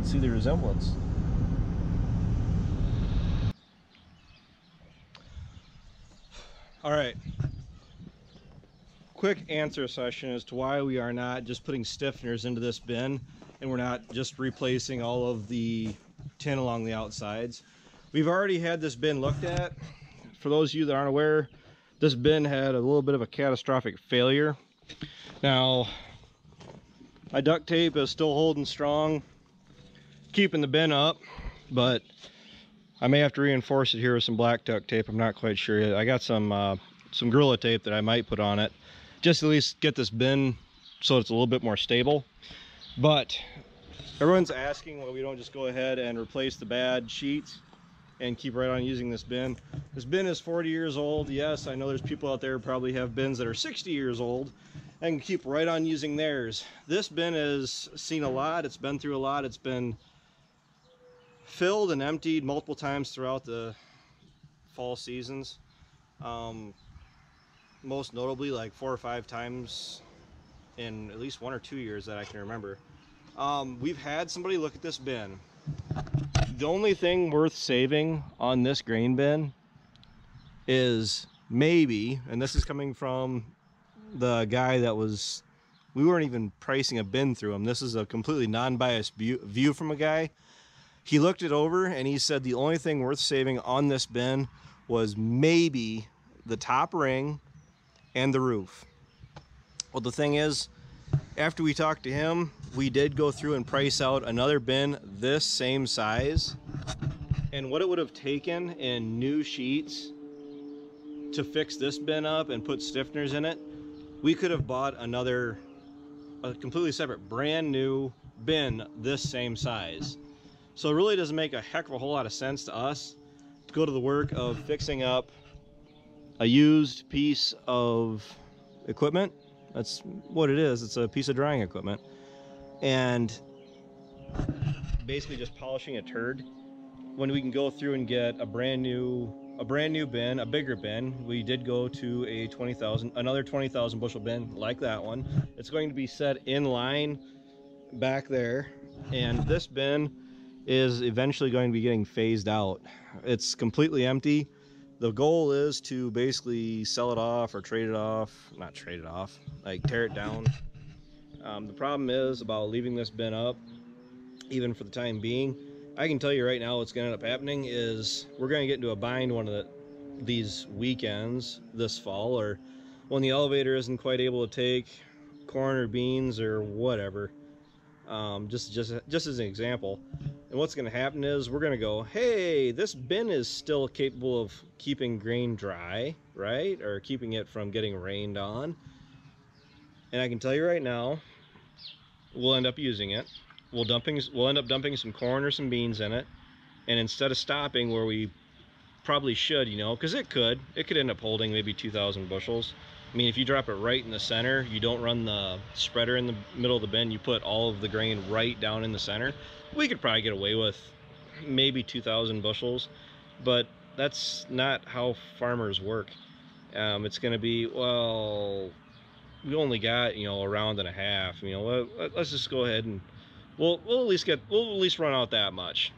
see the resemblance. All right. Quick answer session as to why we are not just putting stiffeners into this bin and we're not just replacing all of the tin along the outsides. We've already had this bin looked at. For those of you that aren't aware, this bin had a little bit of a catastrophic failure. Now, my duct tape is still holding strong, keeping the bin up, but I may have to reinforce it here with some black duct tape. I'm not quite sure yet. I got some Gorilla tape that I might put on it, just at least get this bin so it's a little bit more stable. But everyone's asking why we don't just go ahead and replace the bad sheets and keep right on using this bin. This bin is 40 years old. Yes, I know there's people out there who probably have bins that are 60 years old and keep right on using theirs. This bin has seen a lot. It's been through a lot. It's been filled and emptied multiple times throughout the fall seasons. Most notably like 4 or 5 times in at least 1 or 2 years that I can remember. We've had somebody look at this bin. The only thing worth saving on this grain bin is maybe, and this is coming from the guy that was, we weren't even pricing a bin through him. This is a completely non-biased view from a guy. He looked it over and he said the only thing worth saving on this bin was maybe the top ring and the roof. Well, the thing is, after we talked to him, we did go through and price out another bin this same size, and what it would have taken in new sheets to fix this bin up and put stiffeners in it, we could have bought a completely separate brand new bin this same size. So it really doesn't make a heck of a whole lot of sense to us to go to the work of fixing up a used piece of equipment. That's what it is. It's a piece of drying equipment, and basically just polishing a turd when we can go through and get a brand new bin, a bigger bin. We did go to another 20,000 bushel bin like that one. It's going to be set in line back there, and this bin is eventually going to be getting phased out. It's completely empty. The goal is to basically sell it off or trade it off, not trade it off, like tear it down. The problem is about leaving this bin up, even for the time being. I can tell you right now what's going to end up happening is we're going to get into a bind one of these weekends this fall, or when the elevator isn't quite able to take corn or beans or whatever. Just as an example. And what's going to happen is we're going to go, hey, this bin is still capable of keeping grain dry, right? Or keeping it from getting rained on. And I can tell you right now, we'll end up using it. We'll end up dumping some corn or some beans in it. And instead of stopping where we probably should, you know, because it could end up holding maybe 2,000 bushels. I mean, if you drop it right in the center, you don't run the spreader in the middle of the bin, you put all of the grain right down in the center, we could probably get away with maybe 2,000 bushels, but that's not how farmers work. It's going to be, well, we only got, you know, a round and a half, you know, let's just go ahead and we'll at least run out that much.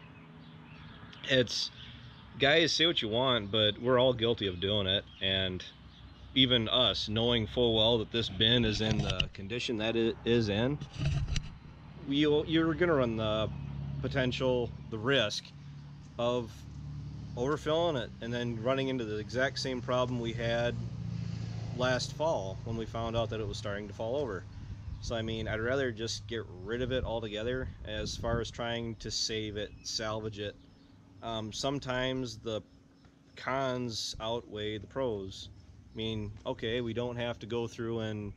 It's, guys, say what you want, but we're all guilty of doing it. And even us, knowing full well that this bin is in the condition that it is in, you're gonna run the risk of overfilling it and then running into the exact same problem we had last fall when we found out that it was starting to fall over. So I mean, I'd rather just get rid of it altogether as far as trying to save it, salvage it. Sometimes the cons outweigh the pros. I mean, okay, we don't have to go through and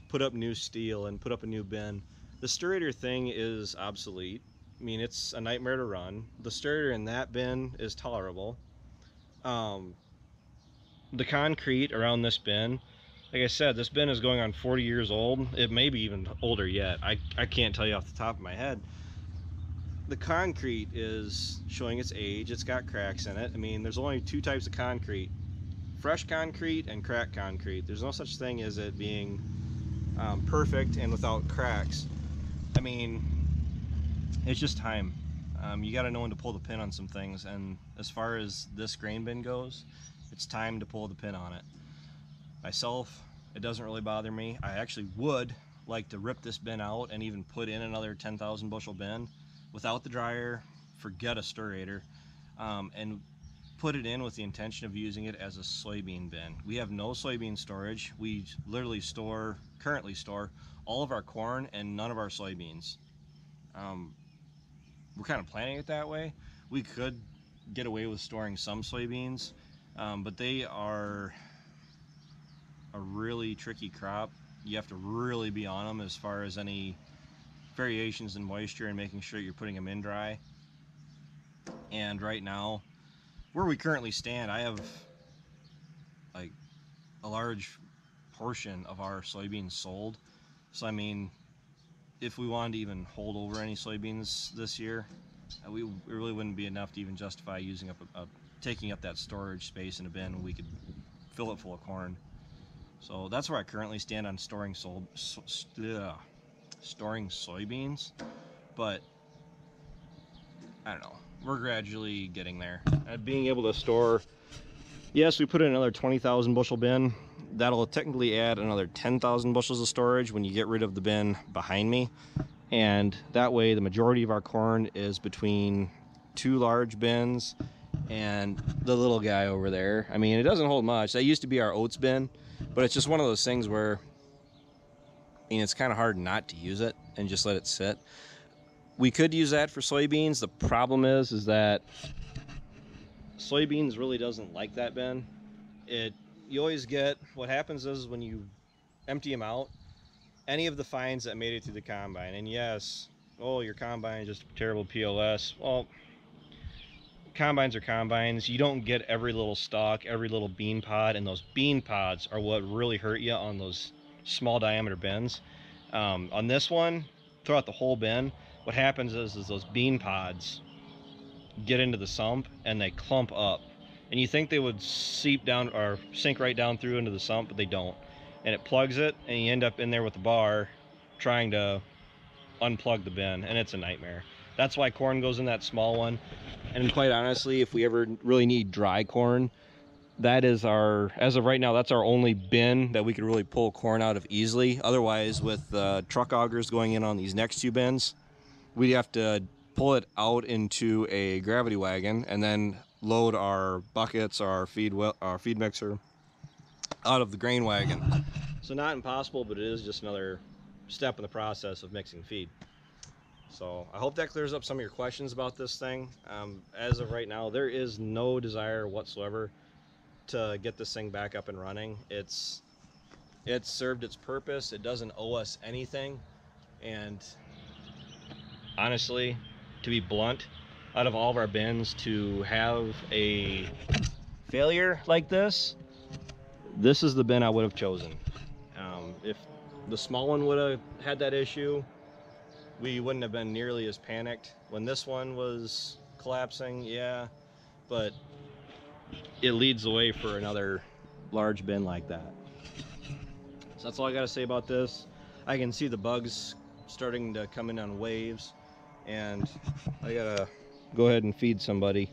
put up new steel and put up a new bin. The stirrator thing is obsolete. I mean, it's a nightmare to run. The stirrator in that bin is tolerable. The concrete around this bin, like I said, this bin is going on 40 years old. It may be even older yet. I can't tell you off the top of my head. The concrete is showing its age. It's got cracks in it. I mean, there's only 2 types of concrete: fresh concrete and cracked concrete. There's no such thing as it being perfect and without cracks. I mean, it's just time. You got to know when to pull the pin on some things, and as far as this grain bin goes, it's time to pull the pin on it. Myself, it doesn't really bother me. I actually would like to rip this bin out and even put in another 10,000 bushel bin without the dryer, forget a stirrator, and put it in with the intention of using it as a soybean bin. We have no soybean storage. We literally currently store all of our corn and none of our soybeans. We're kind of planning it that way. We could get away with storing some soybeans, but they are a really tricky crop. You have to really be on them as far as any variations in moisture and making sure you're putting them in dry. And right now, where we currently stand, I have like a large portion of our soybeans sold. So I mean, if we wanted to even hold over any soybeans this year, it really wouldn't be enough to even justify using up taking up that storage space in a bin when we could fill it full of corn. So that's where I currently stand on storing soybeans, but I don't know, we're gradually getting there. Being able to store, yes, we put in another 20,000 bushel bin. That'll technically add another 10,000 bushels of storage when you get rid of the bin behind me. And that way the majority of our corn is between two large bins and the little guy over there. I mean, it doesn't hold much. That used to be our oats bin, but it's just one of those things where, I mean, it's kind of hard not to use it and just let it sit. We could use that for soybeans. The problem is that soybeans really doesn't like that bin. You always get, what happens is when you empty them out, any of the fines that made it through the combine, and yes, oh, your combine is just a terrible POS. Well, combines are combines. You don't get every little stalk, every little bean pod, and those bean pods are what really hurt you on those small diameter bins. On this one, throughout the whole bin, what happens is those bean pods get into the sump and they clump up. And you think they would seep down or sink right down through into the sump, but they don't. And it plugs it, and you end up in there with the bar trying to unplug the bin, and it's a nightmare. That's why corn goes in that small one. And quite honestly, if we ever really need dry corn, that is as of right now, that's our only bin that we could really pull corn out of easily. Otherwise, with truck augers going in on these next two bins, we'd have to pull it out into a gravity wagon and then load our buckets, our feed mixer out of the grain wagon. So not impossible, but it is just another step in the process of mixing feed. So I hope that clears up some of your questions about this thing. As of right now, there is no desire whatsoever to get this thing back up and running. It's served its purpose. It doesn't owe us anything. And honestly, to be blunt, out of all of our bins, to have a failure like this is the bin I would have chosen. If the small one would have had that issue, we wouldn't have been nearly as panicked. When this one was collapsing, yeah, but it leads the way for another large bin like that. So that's all I got to say about this. I can see the bugs starting to come in on waves, and I gotta go ahead and feed somebody.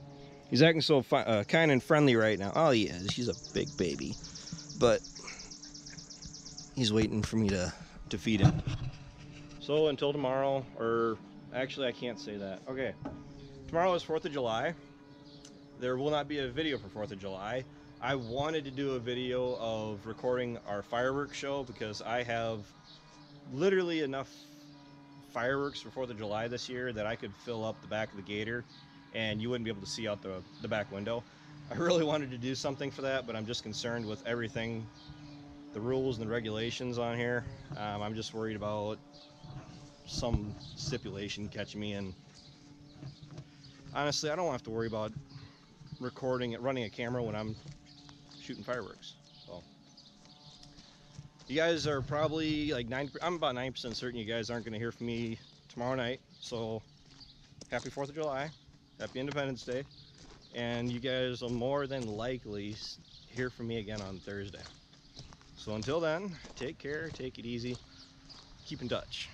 He's acting so kind and friendly right now. Oh, he is. He's a big baby, but he's waiting for me to feed him. So until tomorrow, or actually I can't say that. Okay, tomorrow is 4th of July. There will not be a video for 4th of July. I wanted to do a video of recording our fireworks show because I have literally enough fireworks for 4th of July this year that I could fill up the back of the gator and you wouldn't be able to see out the back window. I really wanted to do something for that, but I'm just concerned with everything, the rules and the regulations on here. I'm just worried about some stipulation catching me, and honestly I don't have to worry about running a camera when I'm shooting fireworks. So you guys are probably like I'm about 90% certain you guys aren't going to hear from me tomorrow night. So happy 4th of July, happy Independence Day, and you guys will more than likely hear from me again on Thursday. So until then, take care, take it easy, keep in touch.